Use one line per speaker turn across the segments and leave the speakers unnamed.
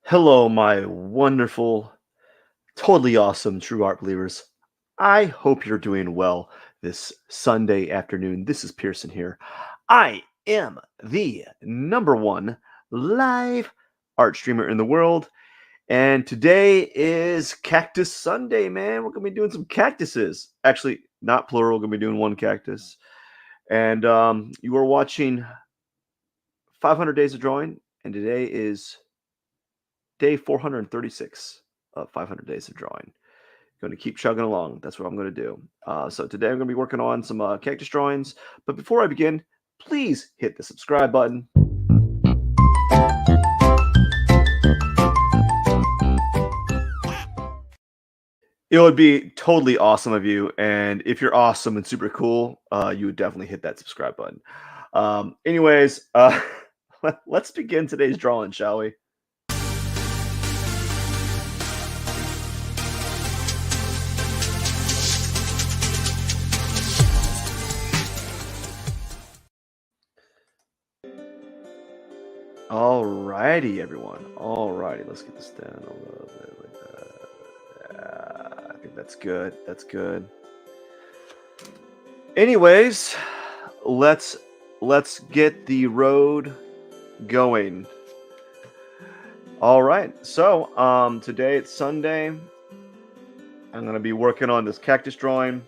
Hello, my wonderful, totally awesome true art believers. I hope you're doing well this Sunday afternoon. This is Pierson here. I am the number one live art streamer in the world. And today is Cactus Sunday, man. We're going to be doing some cactuses. Actually, not plural. We're going to be doing one cactus. And you are watching 500 Days of Drawing. And today is day 436 of 500 Days of Drawing. Going to keep chugging along. That's what I'm going to do. So today I'm going to be working on some cactus drawings. But before I begin, please hit the subscribe button. It would be totally awesome of you. And if you're awesome and super cool, you would definitely hit that subscribe button. Anyways, let's begin today's drawing, shall we? Alrighty, everyone. Alrighty, let's get this down a little bit like that. Yeah, I think that's good. That's good. Anyways, let's get the road going. All right. So, today it's Sunday. I'm going to be working on this cactus drawing,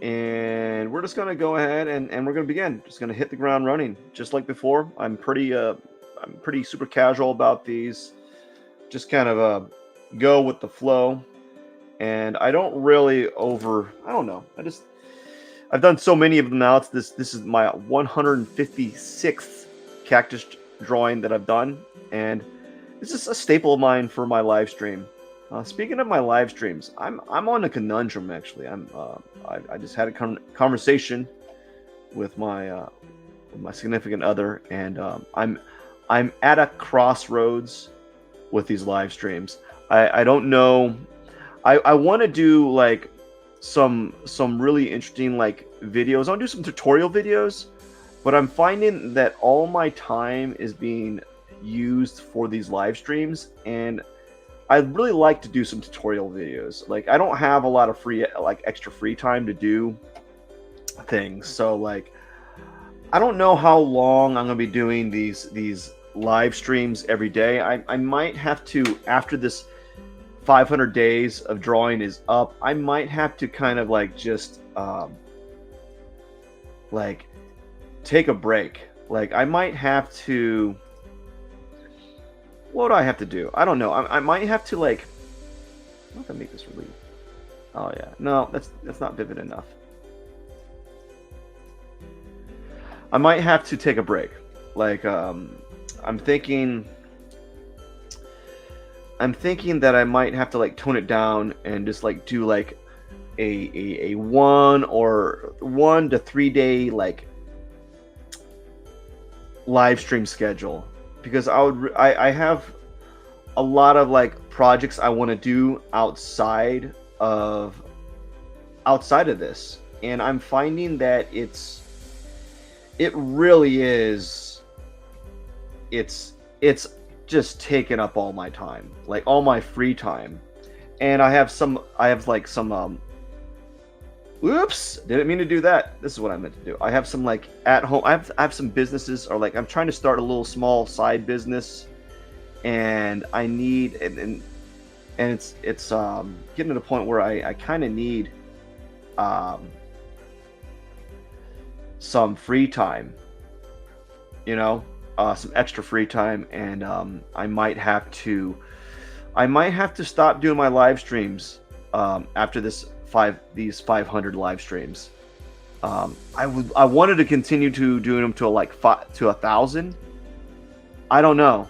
and we're just going to go ahead and we're going to begin. Just going to hit the ground running just like before. I'm pretty super casual about these. Just kind of go with the flow, and I don't really I don't know. I've done so many of them now. This is my 156th cactus drawing that I've done, and this is a staple of mine for my live stream. Speaking of my live streams, I'm on a conundrum actually. I just had a conversation with my significant other, and I'm at a crossroads with these live streams. I don't know. I want to do like some really interesting like videos. I want to do some tutorial videos, but I'm finding that all my time is being used for these live streams, and I'd really like to do some tutorial videos. Like I don't have a lot of extra free time to do things, so like I don't know how long I'm gonna be doing these live streams every day. I might have to, after this 500 days of drawing is up, I might have to kind of like just like take a break. Like I might have to. What do I have to do? I don't know. I might have to like. I have to make this really. Oh yeah, no, that's not vivid enough. I might have to take a break. Like I'm thinking that I might have to like tone it down and just like do like a 1 to 3 day like live stream schedule, because I have a lot of like projects I want to do outside of this, and I'm finding that it really is it's just taking up all my time, like all my free time. And I have some oops, didn't mean to do that. This is what I meant to do. I have some like at home, I have some businesses, or like I'm trying to start a little small side business, and I need and it's getting to the point where I kind of need some free time, some extra free time, and I might have to stop doing my live streams after these 500 live streams. I wanted to continue to doing them to like 1,000. I don't know.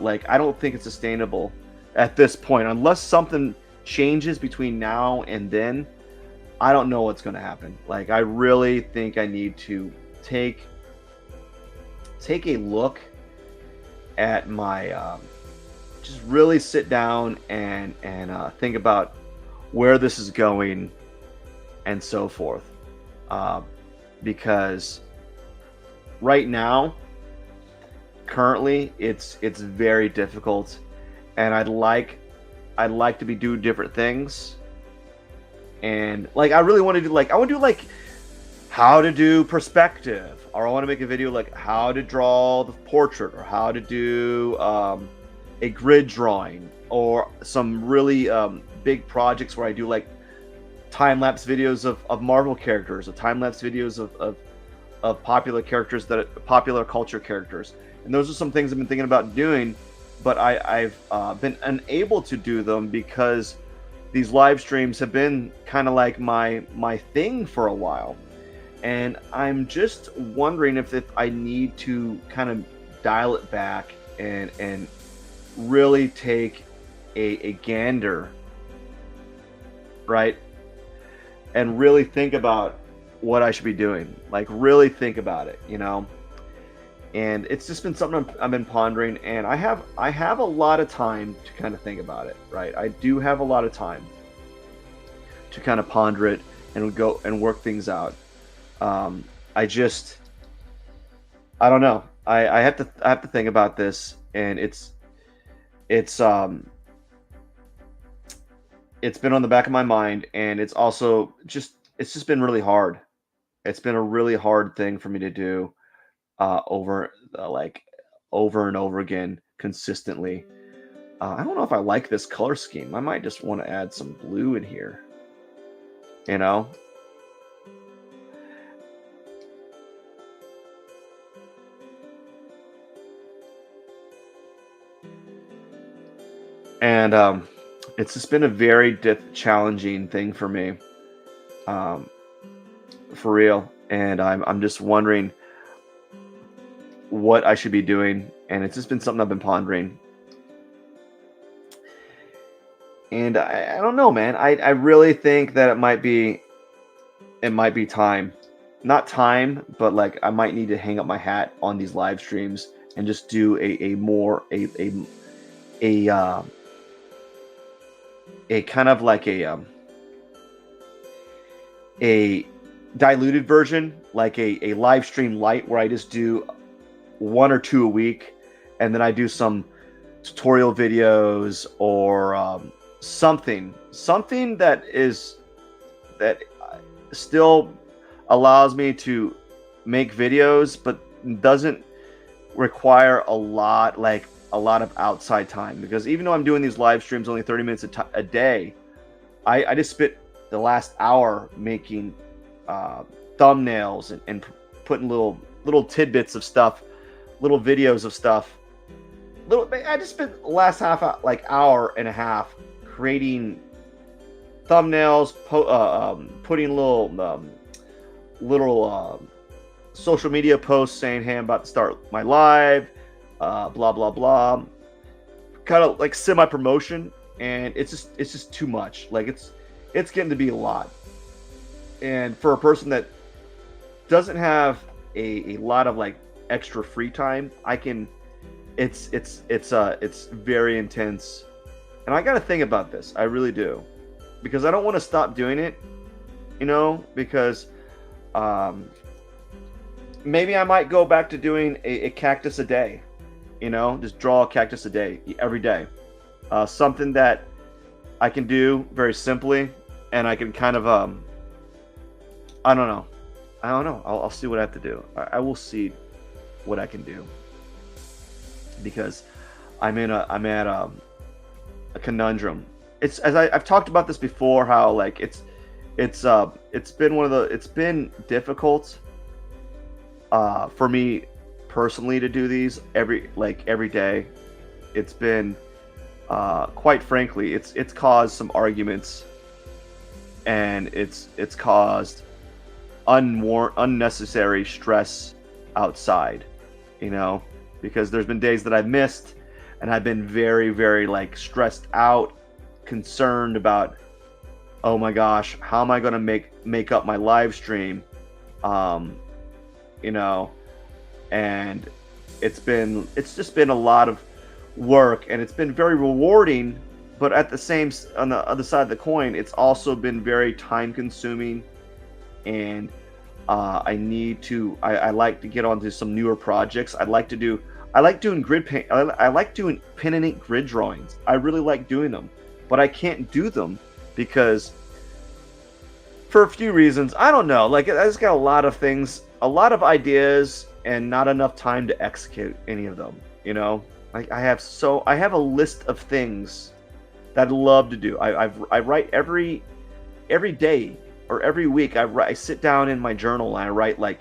Like I don't think it's sustainable at this point, unless something changes between now and then. I don't know what's going to happen. Like I really think I need to take a look at my just really sit down and think about where this is going and so forth, because right now currently it's very difficult, and I'd like to be doing different things, and like I really want to do like I want to do like how to do perspective, or I want to make a video like how to draw the portrait, or how to do a grid drawing, or some really big projects where I do like time-lapse videos of Marvel characters, or time-lapse videos of popular characters, that popular culture characters. And those are some things I've been thinking about doing, but I've been unable to do them because these live streams have been kind of like my thing for a while. And I'm just wondering if I need to kind of dial it back and really take a gander, right? And really think about what I should be doing. Like really think about it, you know? And it's just been something I've been pondering, and I have a lot of time to kind of think about it, right? I do have a lot of time to kind of ponder it and go and work things out. I don't know. I have to think about this, and it's been on the back of my mind, and it's also it's just been really hard. It's been a really hard thing for me to do like over and over again consistently. I don't know if I like this color scheme. I might just want to add some blue in here, you know? And it's just been a very challenging thing for me, um, for real. And I'm just wondering what I should be doing, and it's just been something I've been pondering. And I don't know, man. I really think that it might be time, not time, but like I might need to hang up my hat on these live streams and just do a more a kind of like a diluted version, like a live stream light, where I just do one or two a week, and then I do some tutorial videos, or something that still allows me to make videos, but doesn't require a lot of outside time. Because even though I'm doing these live streams only 30 minutes a day, I just spent the last hour making thumbnails and putting little tidbits of stuff, little videos of stuff. I just spent the last hour and a half creating thumbnails, putting little social media posts saying, "Hey, I'm about to start my live," blah blah blah, kind of like semi promotion. And it's just too much. Like it's getting to be a lot. And for a person that doesn't have a lot of like extra free time, it's very intense. And I got to think about this. I really do, because I don't want to stop doing it, you know, because maybe I might go back to doing a cactus a day, you know, just draw a cactus a day, every day. Something that I can do very simply, and I can kind of, I don't know. I'll see what I have to do. I will see what I can do, because I'm at a conundrum. It's, as I've talked about this before, how like it's been difficult for me personally to do these every day. It's been quite frankly, it's caused some arguments, and it's caused unnecessary stress outside, you know, because there's been days that I've missed, and I've been very, very like stressed out, concerned about, oh my gosh, how am I going to make up my live stream, you know. And it's just been a lot of work, and it's been very rewarding, but at on the other side of the coin, it's also been very time consuming. And I like to get onto some newer projects. I I like doing grid paint. I like doing pen and ink grid drawings. I really like doing them, but I can't do them because for a few reasons. I don't know. Like I just got a lot of things, a lot of ideas, and not enough time to execute any of them. You know, like I have a list of things that I love to do. I write every day or every week. I sit down in my journal and I write like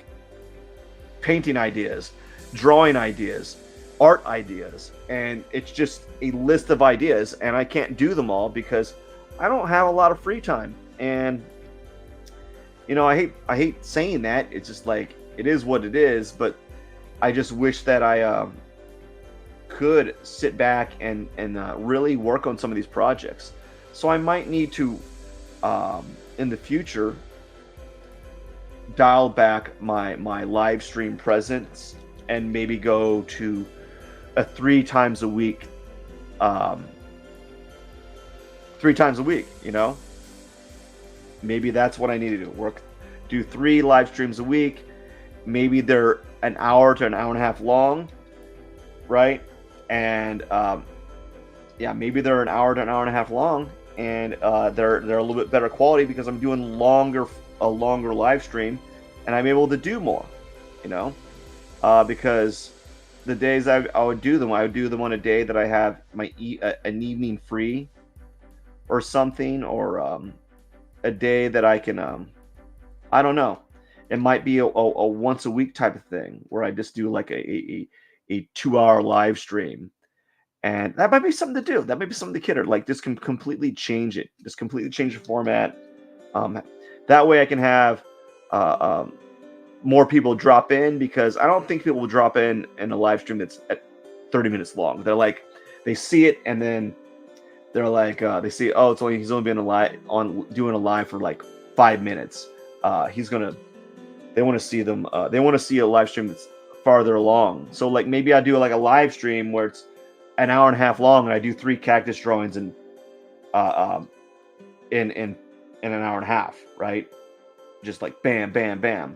painting ideas, drawing ideas, art ideas, and it's just a list of ideas, and I can't do them all because I don't have a lot of free time. And you know, I hate saying that. It's just like it is what it is, but I just wish that I could sit back and really work on some of these projects. So I might need to in the future dial back my live stream presence and maybe go to a 3 times a week, 3 times a week, you know. Maybe that's what I need to do 3 live streams a week. Maybe they're an hour to an hour and a half long, right? And yeah, maybe they're an hour to an hour and a half long, and they're a little bit better quality because I'm doing a longer live stream, and I'm able to do more, you know, because the days I would do them on a day that I have an evening free or something, or a day that I can I don't know. It might be a once a week type of thing where I just do like a 2-hour live stream, and that might be something to do. That might be something to consider. Like this can completely change it. Just completely change the format. Um, that way I can have more people drop in, because I don't think people will drop in a live stream that's at 30 minutes long. They're like, they see it and then they're like, they see, oh, he's only been doing a live for like 5 minutes. They want to see them. They want to see a live stream that's farther along. So like maybe I do like a live stream where it's an hour and a half long, and I do 3 cactus drawings in an hour and a half, right? Just like bam, bam, bam.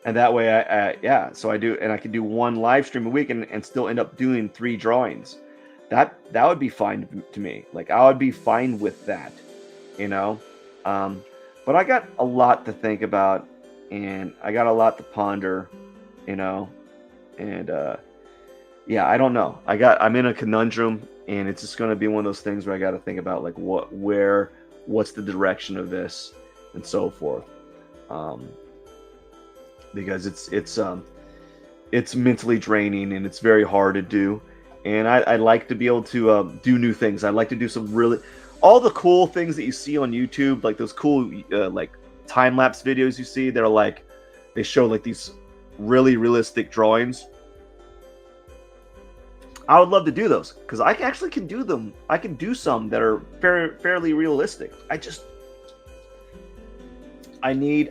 And that way, yeah. So I do, and I can do 1 live stream a week and still end up doing 3 drawings. That would be fine to me. Like I would be fine with that, you know. But I got a lot to think about, and I got a lot to ponder, you know, and yeah, I don't know. I'm in a conundrum, and it's just going to be one of those things where I got to think about like what's the direction of this, and so forth, because it's mentally draining and it's very hard to do, and I like to be able to do new things. I'd like to do all the cool things that you see on YouTube, like those cool like time-lapse videos you see. They show like these really realistic drawings. I would love to do those because I actually can do them. I can do some that are fairly realistic. I need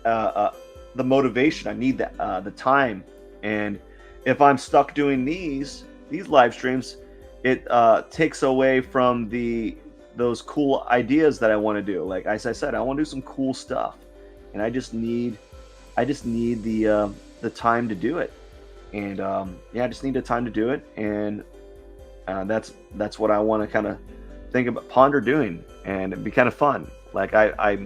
the motivation. I need the time. And if I'm stuck doing these live streams, it takes away from those cool ideas that I want to do. Like as I said, I want to do some cool stuff, and I just need the time to do it. And yeah, I just need the time to do it, and that's what I want to kind of ponder doing, and it'd be kind of fun. Like I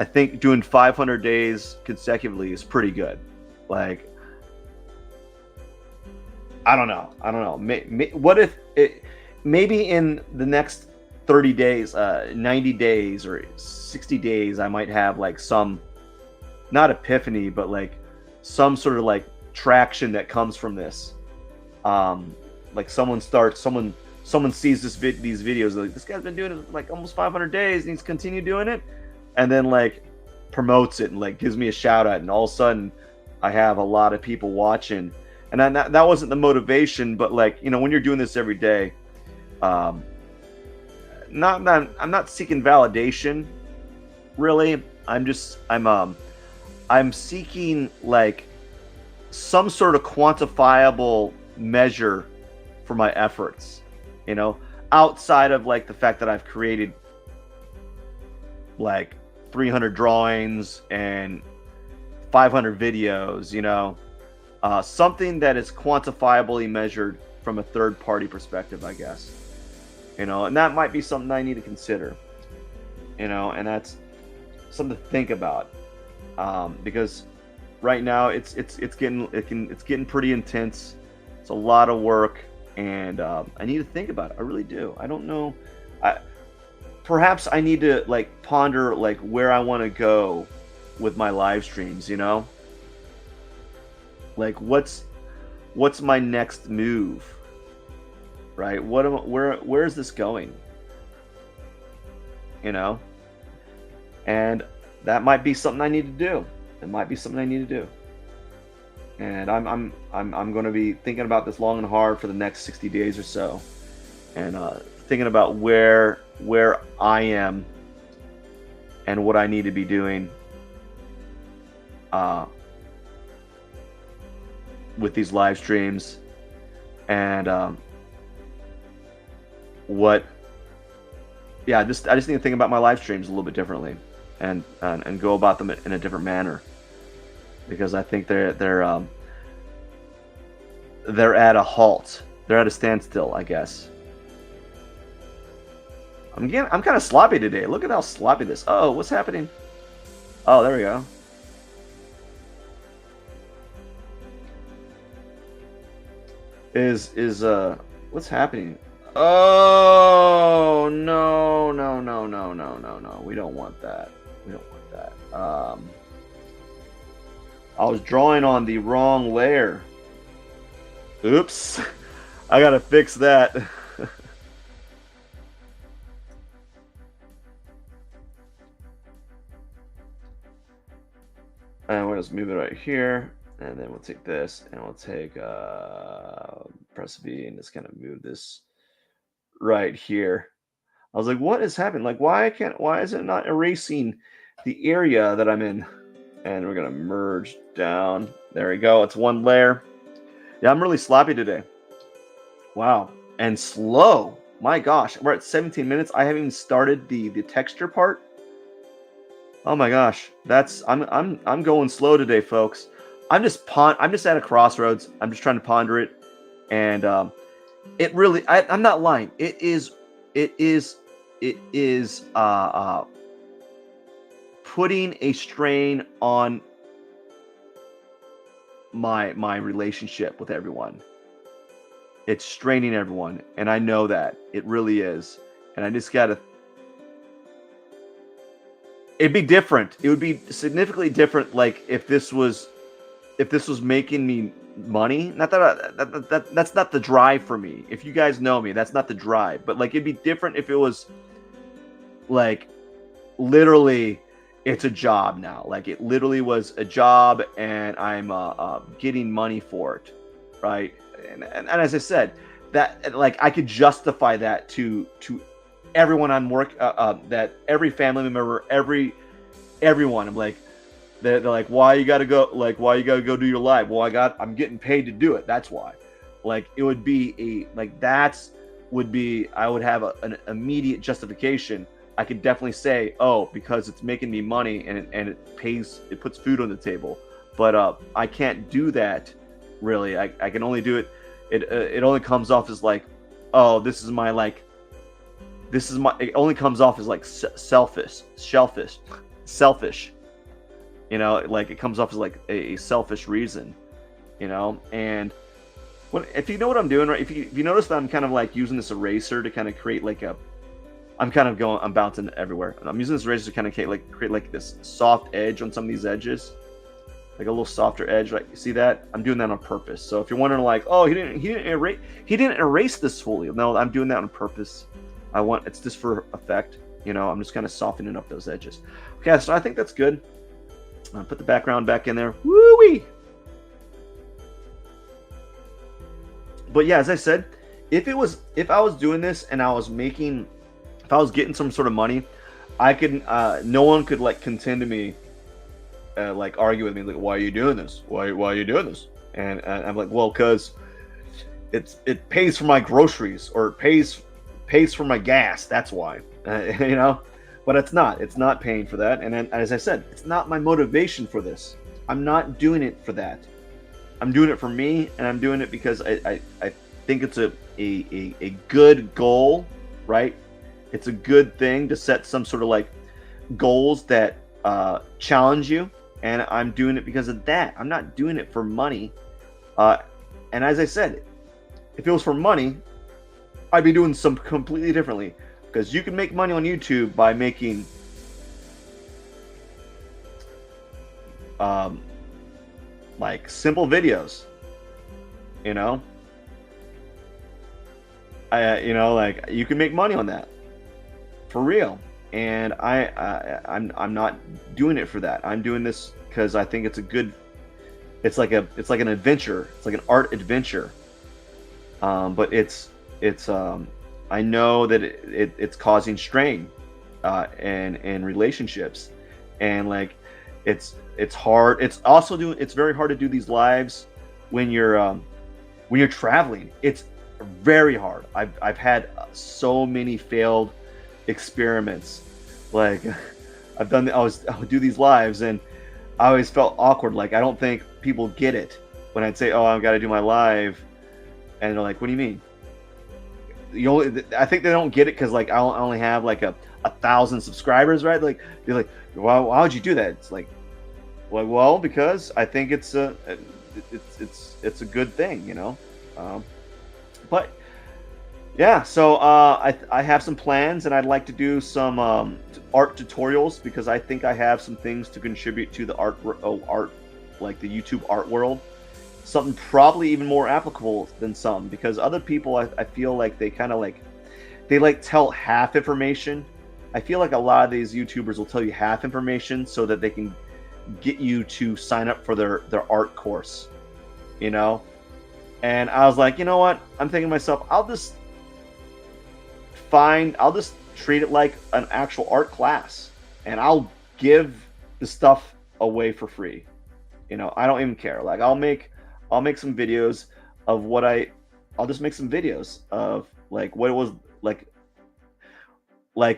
think doing 500 days consecutively is pretty good. Like I don't know. What if maybe in the next 30 days, 90 days, or 60 days, I might have like some, not epiphany, but like some sort of like traction that comes from this. Like someone sees these videos, like, this guy's been doing it like almost 500 days and he's continued doing it, and then like promotes it and like gives me a shout out, and all of a sudden I have a lot of people watching. And that wasn't the motivation, but like, you know, when you're doing this every day, I'm not seeking validation, really. I'm seeking like some sort of quantifiable measure for my efforts, you know, outside of like the fact that I've created like 300 drawings and 500 videos, you know. something that is quantifiably measured from a third party perspective, I guess. And that might be something I need to consider. And that's something to think about, because right now it's getting pretty intense. It's a lot of work, and I need to think about it. I really do. I don't know. Perhaps I need to ponder where I want to go with my live streams. What's my next move, right? Where is this going? And that might be something I need to do. It might be something I need to do. And I'm going to be thinking about this long and hard for the next 60 days or so, and thinking about where I am and what I need to be doing with these live streams, and I just need to think about my live streams a little bit differently, and go about them in a different manner, because I think they're at a halt. They're at a standstill, I guess. I'm kind of sloppy today. Look at how sloppy this. Oh, what's happening? Oh, there we go. What's happening? Oh, no. We don't want that. I was drawing on the wrong layer. Oops. I gotta fix that. And we'll just move it right here. And then we'll take this, and we'll take press V and just kind of move this right here. I was like, what is happening? Why is it not erasing the area that I'm in? And we're gonna merge down. There we go. It's one layer. Yeah, I'm really sloppy today. Wow. And slow. My gosh. We're at 17 minutes. I haven't even started the texture part. Oh my gosh. I'm going slow today, folks. I'm just at a crossroads. I'm just trying to ponder it. And it really, I'm not lying. It is putting a strain on my relationship with everyone. It's straining everyone, and I know that it really is. And I just gotta. It'd be different. It would be significantly different, if this was making me money. Not that that's not the drive for me. If you guys know me, that's not the drive. But it'd be different if it was literally. It's a job now. It literally was a job, and I'm getting money for it, right? And as I said, that I could justify that to everyone on work, that every family member, everyone. I'm they're like, why you gotta go? Why you gotta go do your live? Well, I'm getting paid to do it. That's why. It would be I would have an immediate justification. I could definitely say, oh, because it's making me money, and it puts food on the table. But I can't do that, really. I can only do it. It only comes off as oh, this is my it only comes off as selfish. It comes off as a selfish reason, and if you know what I'm doing, right? If you notice that I'm kind of using this eraser to kind of create I'm bouncing everywhere. I'm using this razor to kind of create this soft edge on some of these edges, a little softer edge. Right? You see that? I'm doing that on purpose. So if you're wondering, oh, he didn't erase this fully. No, I'm doing that on purpose. It's just for effect. I'm just kind of softening up those edges. Okay, so I think that's good. I'll put the background back in there. Woo-wee! But yeah, as I said, if I was doing this and I was getting some sort of money, I could. No one could contend to me, argue with me, why are you doing this? Why are you doing this? And I'm well, because it pays for my groceries, or it pays for my gas. That's why, But it's not paying for that. And then, as I said, it's not my motivation for this. I'm not doing it for that. I'm doing it for me, and I'm doing it because I think it's a good goal, right? It's a good thing to set some sort of like goals that challenge you, and I'm doing it because of that. I'm not doing it for money. Uh, and as I said, if it was for money, I'd be doing some completely differently. Because you can make money on YouTube by making like simple videos. You know, like you can make money on that for real. And I'm not doing it for that. I'm doing this because I think it's a good. It's like an adventure. It's like an art adventure. But it's I know that it's causing strain in relationships, and like it's hard. It's very hard to do these lives when you're traveling. It's very hard. I've had so many failed experiments. Like I would do these lives, and I always felt awkward. Like I don't think people get it when I'd say, "Oh, I've got to do my live," and they're like, "What do you mean?" I think they don't get it because like I only have like a 1,000 subscribers, right? Like they're like, why would you do that? It's like, well, because I think it's a good thing, you know. But yeah, so I have some plans, and I'd like to do some art tutorials because I think I have some things to contribute to the art like the YouTube art world. Something probably even more applicable than some, because other people I feel like they kind of like tell half information. I feel like a lot of these YouTubers will tell you half information so that they can get you to sign up for their art course, you know. And I was like, you know what? I'm thinking to myself, I'll just treat it like an actual art class, and I'll give the stuff away for free. You know, I don't even care. Like I'll make some videos of I'll just make some videos of like what it was like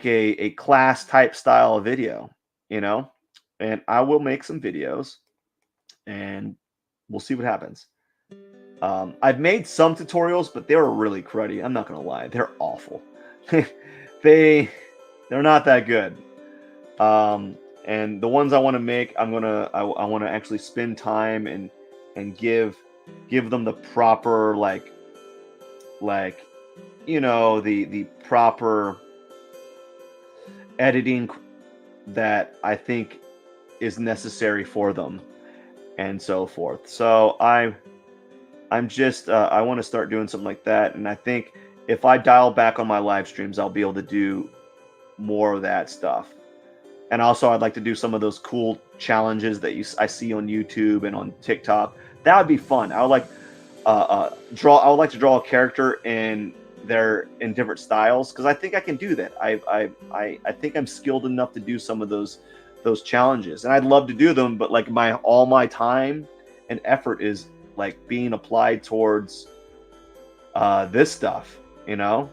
a class type style video, you know, and I will make some videos and we'll see what happens. I've made some tutorials, but they were really cruddy. I'm not gonna lie, they're awful. they're not that good. And the ones I want to make, I want to actually spend time and give them the proper like you know the proper editing that I think is necessary for them and so forth. So I'm just I want to start doing something like that, and I think if I dial back on my live streams, I'll be able to do more of that stuff. And also, I'd like to do some of those cool challenges that I see on YouTube and on TikTok. That would be fun. I would like I would like to draw a character in different styles, because I think I can do that. I think I'm skilled enough to do some of those challenges, and I'd love to do them. But like all my time and effort is like being applied towards this stuff, you know,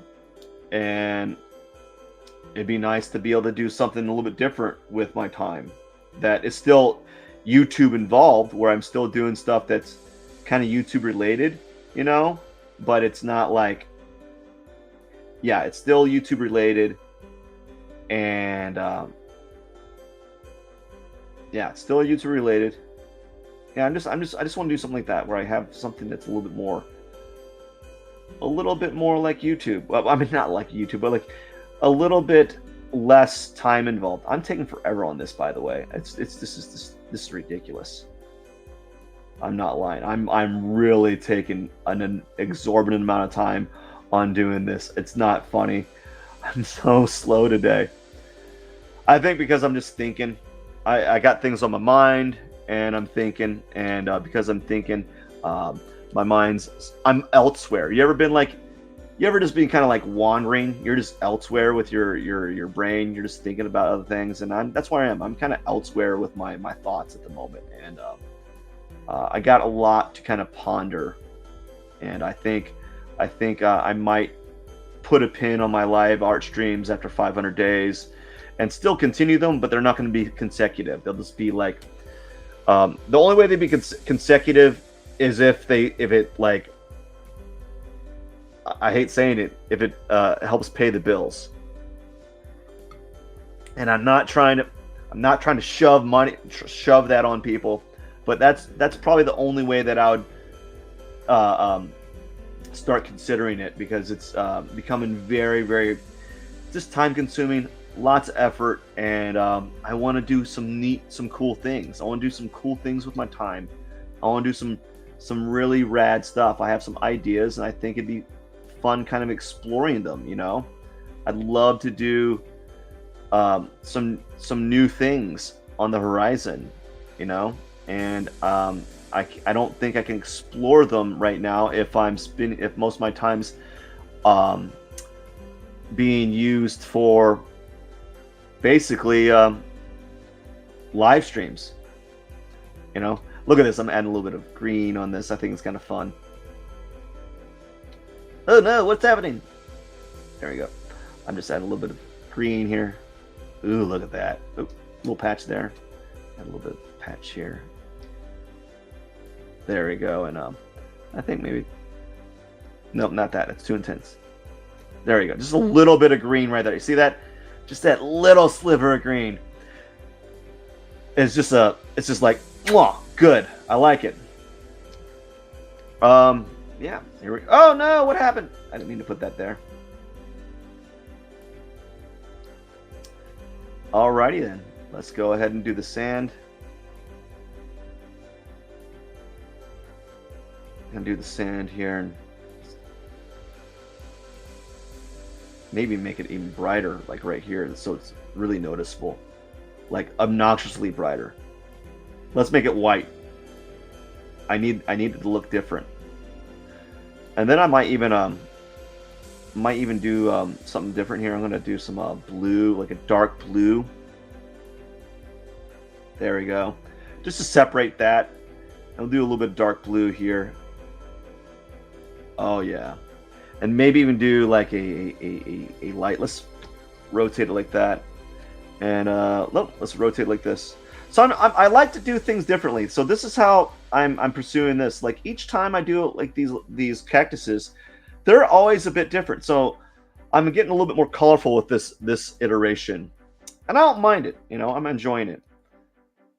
and it'd be nice to be able to do something a little bit different with my time that is still YouTube involved, where I'm still doing stuff that's kind of YouTube related, you know, but it's not like, yeah, it's still YouTube related, and yeah, it's still YouTube related. Yeah, I just want to do something like that, where I have something that's a little bit more like YouTube. Well, I mean, not like YouTube, but like a little bit less time involved. I'm taking forever on this, by the way. This is ridiculous. I'm not lying. I'm really taking an exorbitant amount of time on doing this. It's not funny. I'm so slow today. I think because I'm just thinking. I got things on my mind, and I'm thinking, and because I'm thinking, I'm elsewhere. You ever just been kind of like wandering? You're just elsewhere with your brain. You're just thinking about other things, and that's where I am. I'm kind of elsewhere with my thoughts at the moment, and I got a lot to kind of ponder, and I think I might put a pin on my live art streams after 500 days, and still continue them, but they're not going to be consecutive. They'll just be like the only way they'd be consecutive is if it like, I hate saying it, if it helps pay the bills. And I'm not trying to shove that on people, but that's probably the only way that I would start considering it, because it's becoming very, very just time consuming, lots of effort, and I want to do some cool things. I want to do some cool things with my time. I want to do some really rad stuff. I have some ideas, and I think it'd be fun kind of exploring them. I'd love to do some new things on the horizon, and I don't think I can explore them right now if most of my time's being used for basically live streams. Look at this. I'm adding a little bit of green on this. I think it's kind of fun. Oh no, what's happening? There we go. I'm just adding a little bit of green here. Ooh, look at that. Ooh, little patch there. Add a little bit of patch here. There we go. And I think maybe, nope, not that. It's too intense. There we go. Just a little bit of green right there. You see that? Just that little sliver of green. It's just like, mwah, good. I like it. Yeah. Here we go. Oh no, what happened? I didn't mean to put that there. Alrighty then. Let's go ahead and do the sand. And do the sand here, and maybe make it even brighter, like right here, so it's really noticeable, like obnoxiously brighter. Let's make it white. I need it to look different. And then I might even do something different here. I'm gonna do some blue, like a dark blue. There we go. Just to separate that. I'll do a little bit of dark blue here. Oh yeah. And maybe even do like a light. Let's rotate it like that. And no, let's rotate it like this. So I like to do things differently. So this is how I'm pursuing this. Like each time I do like these cactuses, they're always a bit different. So I'm getting a little bit more colorful with this iteration, and I don't mind it. I'm enjoying it.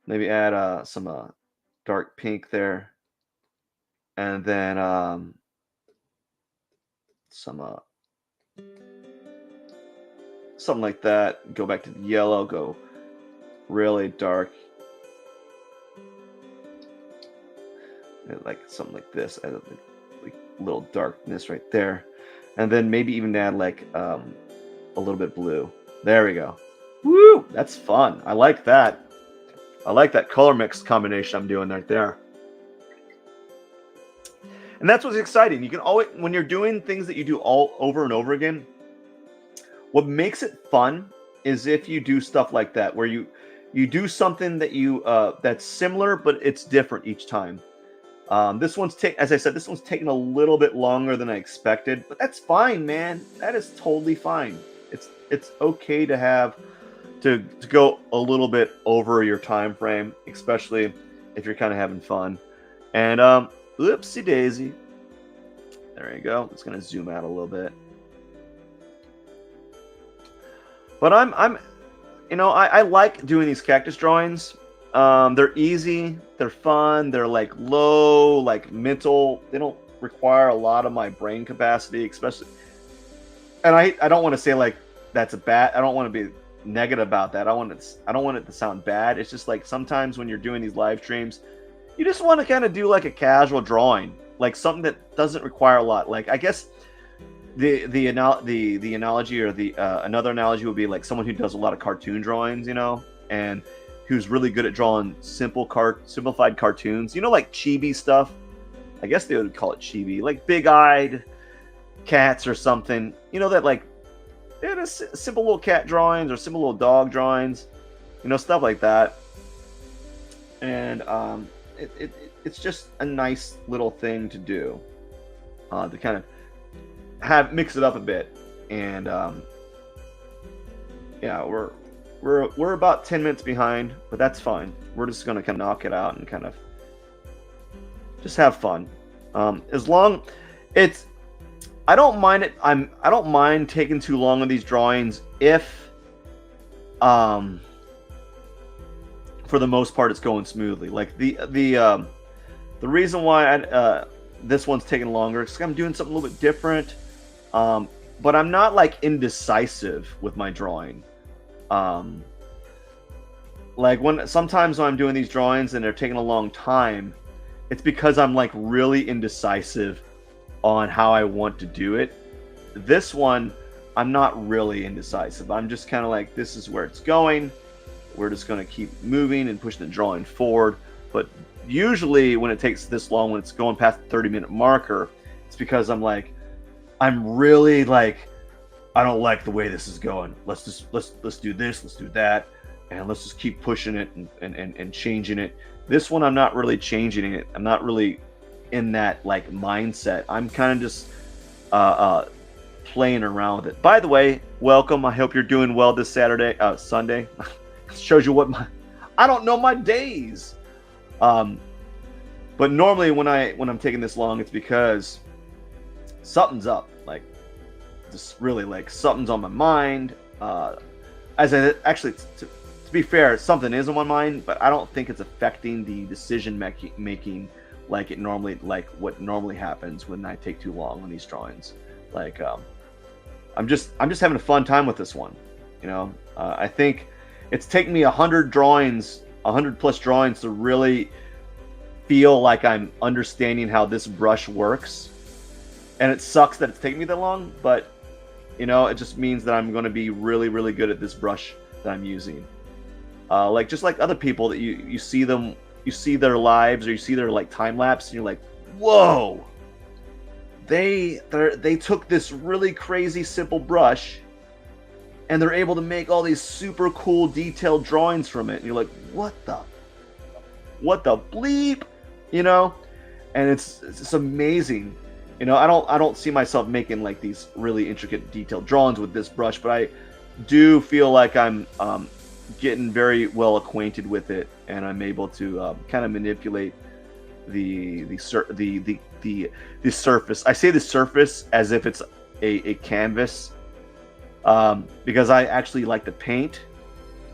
Maybe add some dark pink there, and then some something like that. Go back to the yellow. Go really dark, like something like this. Add like little darkness right there, and then maybe even add like a little bit blue. There we go. Woo! That's fun. I like that. I like that color mix combination I'm doing right there. And that's what's exciting. You can always, when you're doing things that you do all over and over again, what makes it fun is if you do stuff like that, where you do something that that's similar, but it's different each time. This one's as I said, this one's taking a little bit longer than I expected, but that's fine, man. That is totally fine. It's okay to have to go a little bit over your time frame, especially if you're kind of having fun. And oopsie daisy. There you go. It's gonna zoom out a little bit. But I like doing these cactus drawings. They're easy, they're fun, they're like low, like mental. They don't require a lot of my brain capacity, especially. And I don't want to say like that's a bad. I don't want to be negative about that. I don't want it to sound bad. It's just like sometimes when you're doing these live streams, you just want to kind of do like a casual drawing, like something that doesn't require a lot. Like I guess the analogy, or the another analogy would be like someone who does a lot of cartoon drawings, and who's really good at drawing simplified cartoons, like chibi stuff. I guess they would call it chibi, like big-eyed cats or something, that like simple little cat drawings or simple little dog drawings, stuff like that. And it's just a nice little thing to do, to kind of mix it up a bit. And yeah, we're about 10 minutes behind, but that's fine. We're just gonna kind of knock it out and kind of Just have fun. As long it's I don't mind it. I don't mind taking too long on these drawings if um for the most part it's going smoothly. Like the reason why this one's taking longer is 'cause I'm doing something a little bit different. But I'm not like indecisive with my drawing. Um, like sometimes when I'm doing these drawings and they're taking a long time, it's because I'm like really indecisive on how I want to do it. This one, I'm not really indecisive. I'm just kind of like, this is where it's going. We're just going to keep moving and pushing the drawing forward. But usually when it takes this long, when it's going past the 30-minute marker, it's because I'm really like, I don't like the way this is going. Let's do this, let's do that, and let's just keep pushing it and changing it. This one, I'm not really changing it. I'm not really in that like mindset. I'm kind of just playing around with it. By the way, welcome. I hope you're doing well this Sunday. Shows you what I don't know my days. But normally when I'm taking this long, it's because something's up. Like, just really like something's on my mind. To be fair, something is on my mind, but I don't think it's affecting the decision making like what normally happens when I take too long on these drawings. Like, I'm just having a fun time with this one. I think it's taken me 100 plus drawings to really feel like I'm understanding how this brush works. And it sucks that it's taking me that long, but it just means that I'm going to be really, really good at this brush that I'm using. Just like other people that you see their lives, or you see their like time lapse, and you're like, whoa, they took this really crazy simple brush and they're able to make all these super cool detailed drawings from it. And you're like, what the bleep, and it's amazing. I don't see myself making like these really intricate detailed drawings with this brush, but I do feel like I'm getting very well acquainted with it, and I'm able to kind of manipulate the surface. I say the surface as if it's a canvas, because I actually like to paint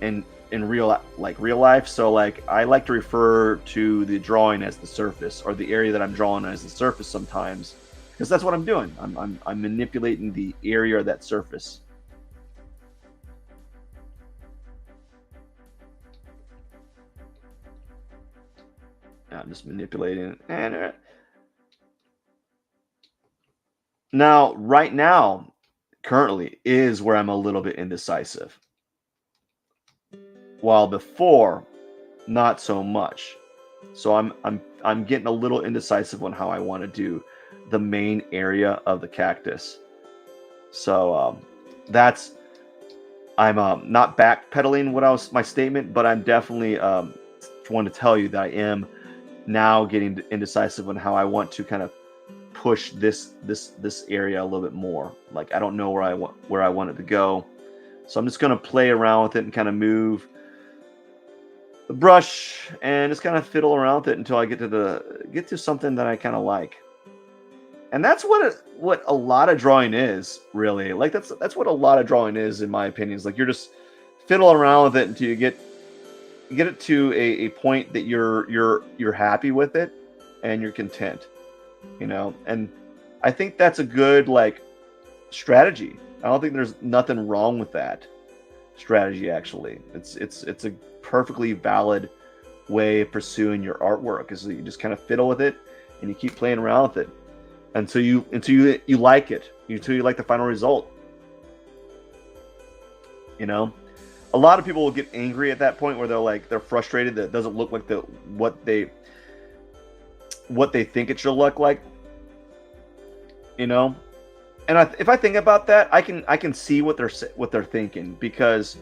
in real life. So like I like to refer to the drawing as the surface, or the area that I'm drawing as the surface sometimes, because that's what I'm doing. I'm manipulating the area of that surface. I'm just manipulating it. And now, right now, currently is where I'm a little bit indecisive. While before, not so much. So I'm getting a little indecisive on how I want to do the main area of the cactus. So I'm not backpedaling my statement, but I'm definitely want to tell you that I am now getting indecisive on how I want to kind of push this area a little bit more. Like, I don't know where I want it to go, so I'm just going to play around with it and kind of move the brush and just kind of fiddle around with it until I get to something that I kind of like. And that's what a lot of drawing is, really. Like, that's what a lot of drawing is, in my opinion. Is like, you're just fiddling around with it until you get it to a point that you're happy with it and you're content. And I think that's a good like strategy. I don't think there's nothing wrong with that strategy. Actually, it's a perfectly valid way of pursuing your artwork, is that you just kind of fiddle with it and you keep playing around with it until you like it, until you like the final result. A lot of people will get angry at that point where they're frustrated that it doesn't look like what they think it should look like. And if I think about that, I can see what they're thinking, because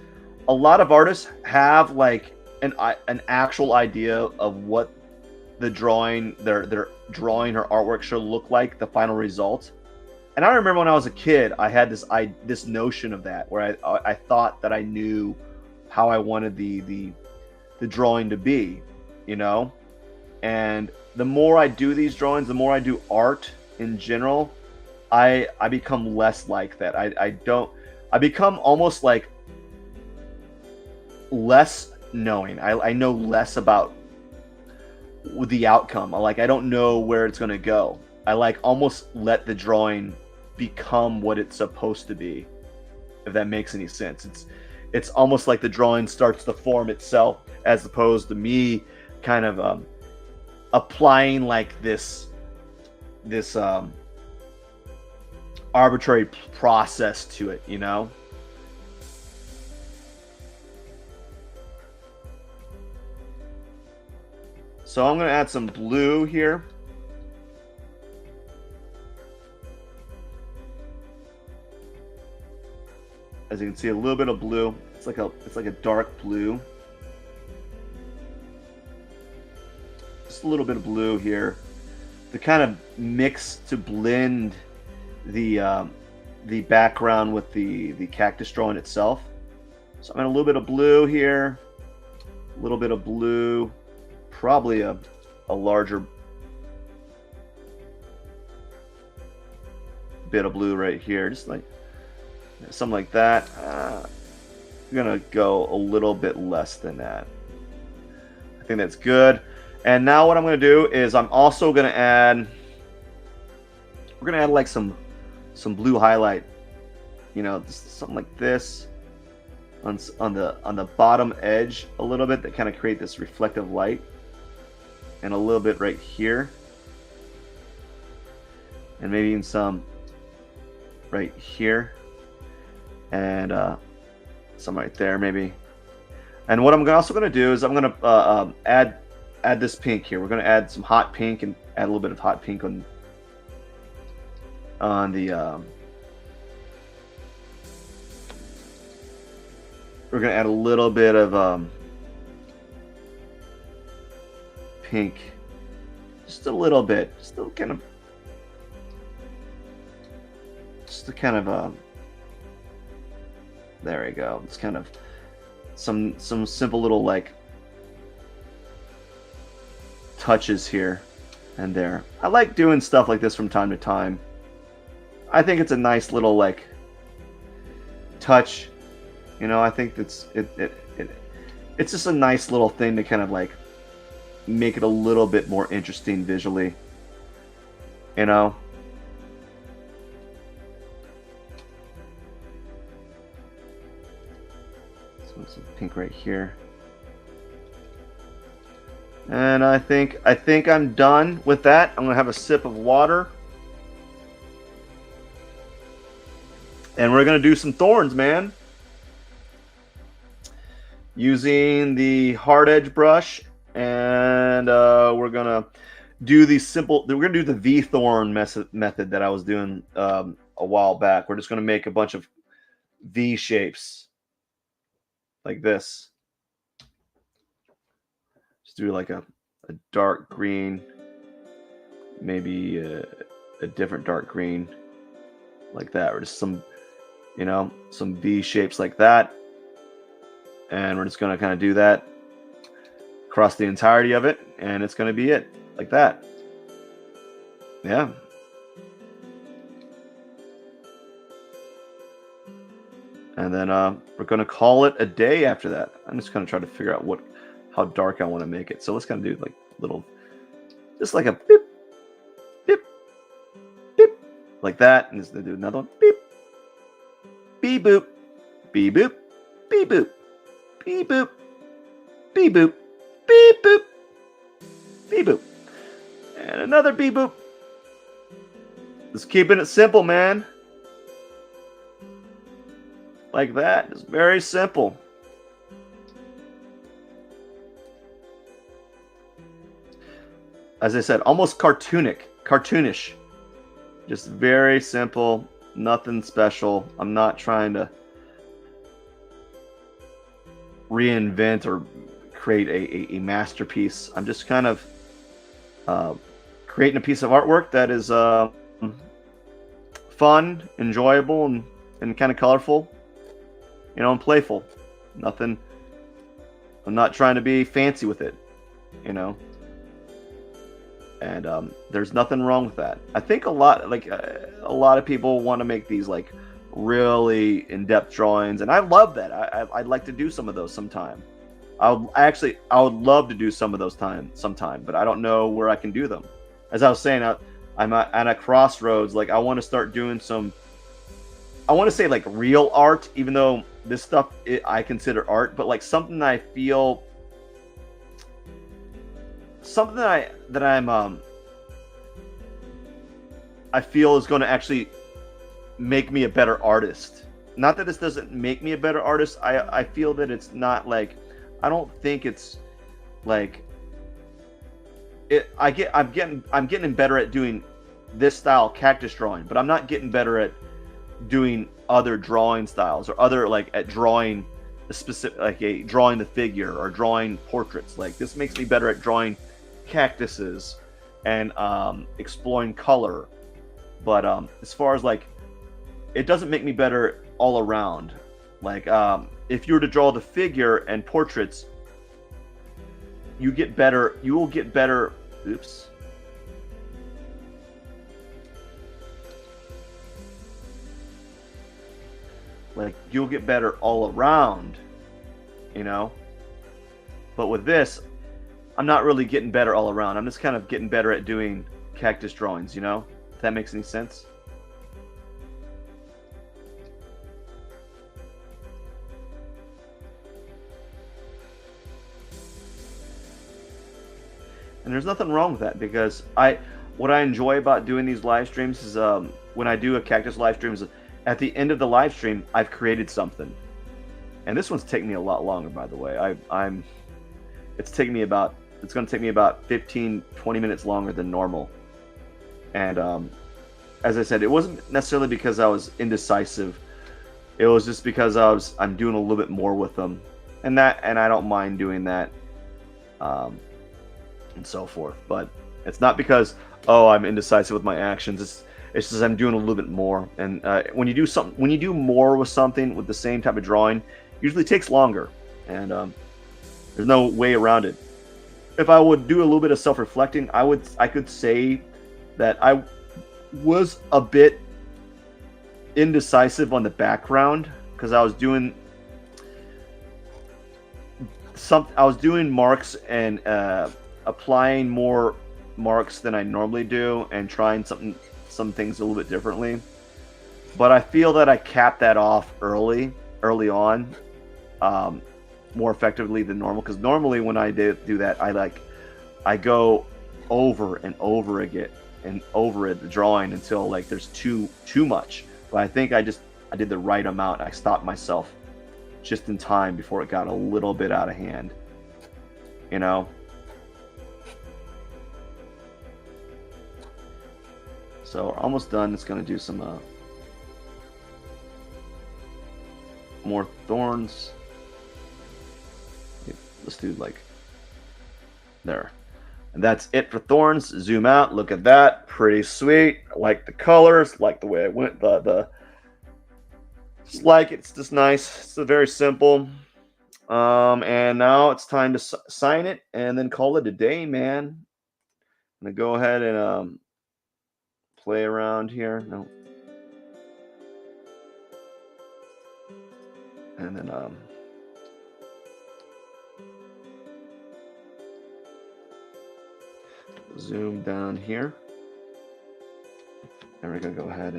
a lot of artists have like an actual idea of what the drawing their drawing or artwork should look like, the final result. And I remember when I was a kid, I had this notion of that, where I thought that I knew how I wanted the drawing to be, And the more I do these drawings, the more I do art in general, I become less like that. I become almost like less knowing. I know less about the outcome. I don't know where it's going to go. I like almost let the drawing become what it's supposed to be, if that makes any sense. It's almost like the drawing starts to form itself, as opposed to me kind of applying like this arbitrary process to it, you know. So I'm going to add some blue here. As you can see, a little bit of blue. It's like a dark blue. Just a little bit of blue here to kind of mix, to blend the background with the cactus drawing itself. So I'm adding a little bit of blue here, a little bit of blue, probably a larger bit of blue right here, just like something like that. I'm gonna go a little bit less than that. I think that's good. And now what I'm gonna do is I'm also gonna add, we're gonna add like some blue highlight, you know, something like this on the bottom edge a little bit, that kind of create this reflective light, and a little bit right here, and maybe even some right here, and some right there maybe. And what I'm also going to do is I'm going to add this pink here. We're going to add some hot pink, and add a little bit of hot pink on the we're going to add a little bit of pink, just a little bit, just to kind of there we go. It's kind of some simple little like touches here and there. I like doing stuff like this from time to time. I think it's a nice little like touch, you know. I think it's just a nice little thing to kind of like make it a little bit more interesting visually, you know. So some pink right here, and I think I'm done with that. I'm gonna have a sip of water, and we're gonna do some thorns, man, using the hard edge brush. And we're gonna do these simple. We're gonna do the V thorn method that I was doing a while back. We're just gonna make a bunch of V shapes like this. Just do like a dark green, maybe a different dark green, like that, or just some, you know, some V shapes like that. And we're just gonna kind of do that across the entirety of it, and it's going to be it, like that. Yeah. And then we're going to call it a day after that. I'm just going to try to figure out how dark I want to make it. So let's kind of do like little, just like a beep, beep, beep, like that. And just do another one. Beep, beep, boop, beep, boop, beep, boop, beep, boop, beep, boop. Beep boop, beep boop, and another beep boop. Just keeping it simple, man. Like that. It's very simple. As I said, almost cartoonish. Just very simple, nothing special. I'm not trying to reinvent or create a masterpiece. I'm just kind of creating a piece of artwork that is fun, enjoyable, and kind of colorful, you know, and playful. Nothing. I'm not trying to be fancy with it, you know. and there's nothing wrong with that. I think a lot of people want to make these like really in-depth drawings, and I love that. I'd like to do some of those sometime. I would love to do some of those sometime, but I don't know where I can do them. As I was saying, I'm at a crossroads. Like I want to start doing some. I want to say like real art, even though this stuff I consider art, but like something that I feel, something I feel is going to actually make me a better artist. Not that this doesn't make me a better artist. I feel that it's not like, I don't think it's like it. I'm getting better at doing this style cactus drawing, but I'm not getting better at doing other drawing styles or other like at drawing a specific drawing the figure or drawing portraits. Like this makes me better at drawing cactuses and exploring color. But as far as like, it doesn't make me better all around. Like if you were to draw the figure and portraits, you get better. You will get better. Oops. Like you'll get better all around, you know. But with this, I'm not really getting better all around. I'm just kind of getting better at doing cactus drawings, you know. If that makes any sense. And there's nothing wrong with that, because what I enjoy about doing these live streams is when I do a cactus live stream is at the end of the live stream I've created something. And this one's taking me a lot longer, by the way. It's going to take me about 15-20 minutes longer than normal. And as I said, it wasn't necessarily because I was indecisive. It was just because I'm doing a little bit more with them, and I don't mind doing that, and so forth. But it's not because I'm indecisive with my actions. It's just I'm doing a little bit more. And when you do more with something with the same type of drawing, usually takes longer, and there's no way around it. If I would do a little bit of self-reflecting, I could say that I was a bit indecisive on the background, because I was doing marks and applying more marks than I normally do, and trying some things a little bit differently. But I feel that I capped that off early on, more effectively than normal. Because normally when I do that, I go over and over again and over it, the drawing, until like there's too much. But I think I did the right amount. I stopped myself just in time before it got a little bit out of hand, you know. So we're almost done. It's going to do some more thorns. Let's do like there. And that's it for thorns. Zoom out. Look at that. Pretty sweet. I like the colors. Like the way it went. Just like it. It's just nice. It's very simple. And now it's time to sign it and then call it a day, man. I'm gonna go ahead and play around here. No. And then zoom down here. And we're gonna go ahead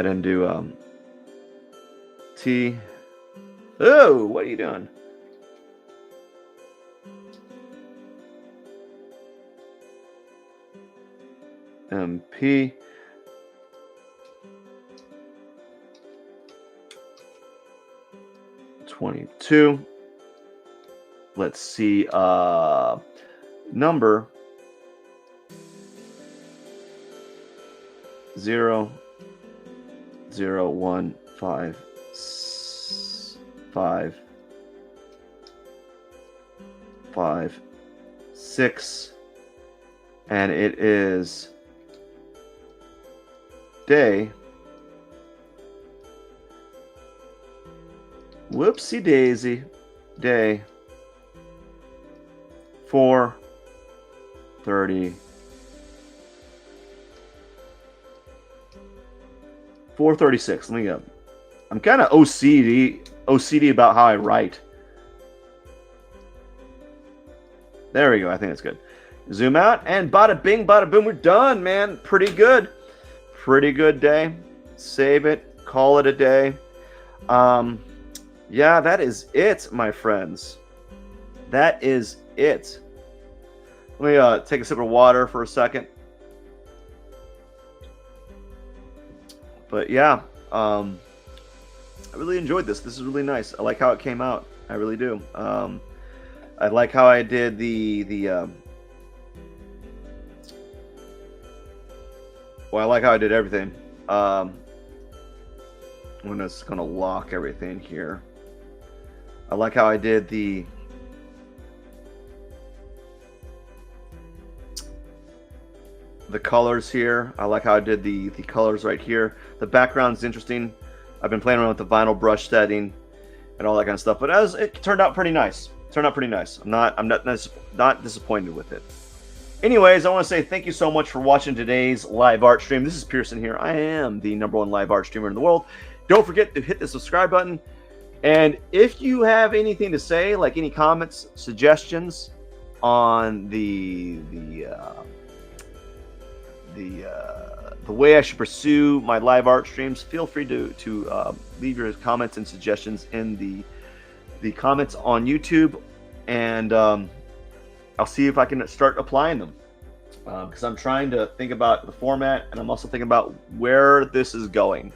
and do T. Oh, what are you doing? MP. $22. Let's see. Number 0 0 1 5 5 5 6, and it is day. Whoopsie daisy. Day 430. 436. Let me go. I'm kind of OCD about how I write. There we go. I think that's good. Zoom out and bada bing, bada boom. We're done, man. Pretty good. Pretty good day. Save it. Call it a day. Yeah, that is it, my friends. That is it. Let me take a sip of water for a second. But yeah, I really enjoyed this. This is really nice. I like how it came out. I really do. I like how I did well, I like how I did everything. I'm just gonna lock everything here. I like how I did the colors here. I like how I did the colors right here. The background's interesting. I've been playing around with the vinyl brush setting and all that kind of stuff, but it turned out pretty nice. I'm not disappointed with it. Anyways, I want to say thank you so much for watching today's live art stream. This is Pierson here. I am the #1 live art streamer in the world. Don't forget to hit the subscribe button. And if you have anything to say, like any comments, suggestions on the way I should pursue my live art streams, feel free to leave your comments and suggestions in the comments on YouTube, and I'll see if I can start applying them, because I'm trying to think about the format, and I'm also thinking about where this is going,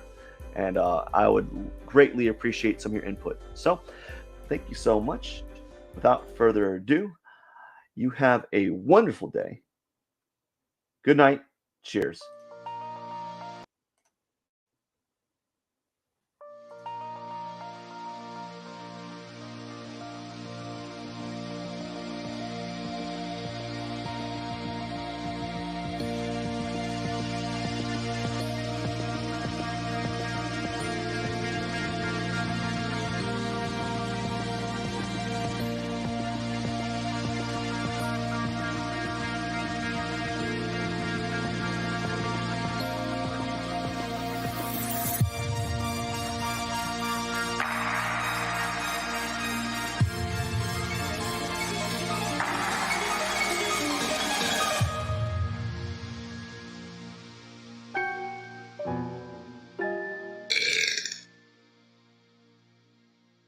and I would greatly appreciate some of your input. So thank you so much. Without further ado, you have a wonderful day. Good night. Cheers.